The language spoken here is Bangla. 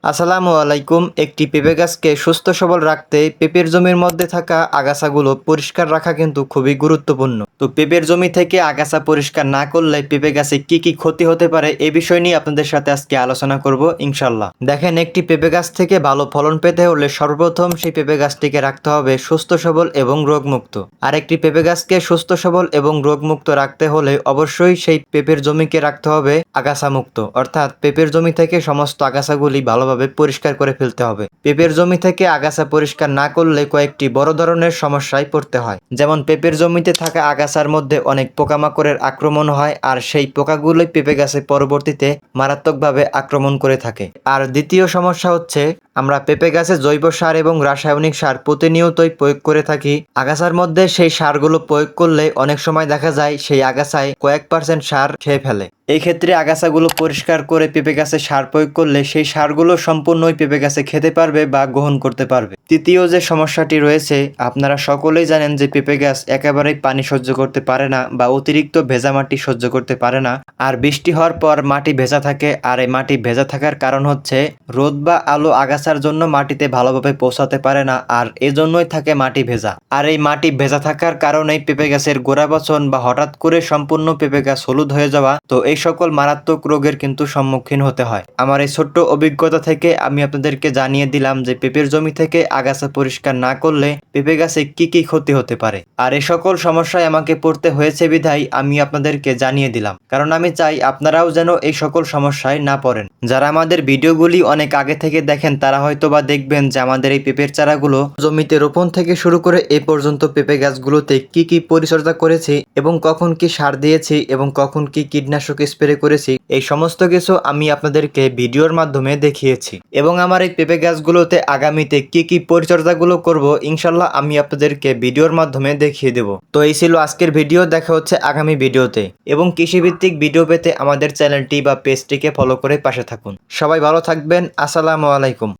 আসসালামু আলাইকুম। একটি পেঁপে গাছকে সুস্থ সবল রাখতে পেঁপের জমির মধ্যে থাকা আগাছাগুলো পরিষ্কার রাখা কিন্তু খুবই গুরুত্বপূর্ণ। তো পেঁপের জমি থেকে আগাছা পরিষ্কার না করলে পেঁপে গাছে কি কি ক্ষতি হতে পারে এ বিষয় নিয়ে আপনাদের সাথে আজকে আলোচনা করব ইনশাল্লাহ। দেখেন, একটি পেঁপে গাছ থেকে ভালো ফলন পেতে হলে সর্বপ্রথম সেই পেঁপে গাছটিকে রাখতে হবে সুস্থ সবল এবং রোগমুক্ত। আর একটি পেঁপে গাছকে সুস্থ সবল এবং রোগমুক্ত রাখতে হলে অবশ্যই সেই পেঁপের জমিকে রাখতে হবে আগাছা মুক্ত, অর্থাৎ পেঁপের জমি থেকে সমস্ত আগাছাগুলি ভালোভাবে পরিষ্কার করে ফেলতে হবে। পেঁপের জমি থেকে আগাছা পরিষ্কার না করলে কয়েকটি বড় ধরনের সমস্যায় পড়তে হয়। যেমন পেঁপের জমিতে থাকা আগাছার মধ্যে অনেক পোকামাকড়ের আক্রমণ হয়, আর সেই পোকাগুলোই পেঁপে গাছে পরবর্তীতে মারাত্মকভাবে আক্রমণ করে থাকে। আর দ্বিতীয় সমস্যা হচ্ছে, আমরা পেঁপে গাছে জৈব সার এবং রাসায়নিক সার প্রতিনিয়তই প্রয়োগ করে থাকি। আগাছার মধ্যে সেই সারগুলো প্রয়োগ করলে অনেক সময় দেখা যায় সেই আগাছায় কয়েক পার্সেন্ট সার খেয়ে ফেলে। এই ক্ষেত্রে আগাছাগুলো পরিষ্কার করে পেঁপে গাছে সার প্রয়োগ করলে সেই সারগুলো সম্পূর্ণই পেঁপে গাছে খেতে পারবে বা গ্রহণ করতে পারবে। তৃতীয় যে সমস্যাটি রয়েছে, আপনারা সকলেই জানেন যে পেঁপে গাছ একেবারেই পানি সহ্য করতে পারে না বা অতিরিক্ত ভেজা মাটি সহ্য করতে পারে না। আর বৃষ্টি হওয়ার পর মাটি ভেজা থাকে, আর এই মাটি ভেজা থাকার কারণ হচ্ছে রোদ বা আলো আগাছার জন্য মাটিতে ভালোভাবে পৌঁছাতে পারে না, আর এজন্যই থাকে মাটি ভেজা। আর এই মাটি ভেজা থাকার কারণেই পেঁপে গাছের গোড়া পচন বা হঠাৎ করে সম্পূর্ণ পেঁপে গাছ হলুদ হয়ে যাওয়া, তো এই সকল মারাত্মক রোগের কিন্তু সম্মুখীন হতে হয়। আমার এই ছোট্ট অভিজ্ঞতা থেকে আমি আপনাদেরকে জানিয়ে দিলাম যে পেঁপের জমি থেকে আগাছা পরিষ্কার না করলে পেঁপে গাছে কি কি ক্ষতি হতে পারে। আর এই সকল সমস্যায় আমাকে পড়তে হয়েছে বিধায় আমি আপনাদেরকে জানিয়ে দিলাম, কারণ আমি চাই আপনারাও যেন এই সকল সমস্যায় না পড়েন। যারা আমাদের ভিডিওগুলি অনেক আগে থেকে দেখেন তারা হয়তো বা দেখবেন যে আমাদের এই পেঁপের চারাগুলো জমিতে রোপণ থেকে শুরু করে এ পর্যন্ত পেঁপে গাছগুলোতে কি কি পরিচর্যা করেছি এবং কখন কি সার দিয়েছি এবং কখন কি কীটনাশক স্প্রে করেছি, এই সমস্ত কিছু আমি আপনাদেরকে ভিডিওর মাধ্যমে দেখিয়েছি। এবং আমার এই পেঁপে গাছগুলোতে আগামীতে কি কি পরিচর্যাগুলো করব ইনশাল্লাহ আমি আপনাদেরকে ভিডিওর মাধ্যমে দেখিয়ে দেব। তো এই ছিল আজকের ভিডিও, দেখা হচ্ছে আগামী ভিডিওতে। এবং কৃষিভিত্তিক ভিডিও পেতে আমাদের চ্যানেলটি বা পেজটিকে ফলো করে পাশে থাকুন। সবাই ভালো থাকবেন। আসসালামু আলাইকুম।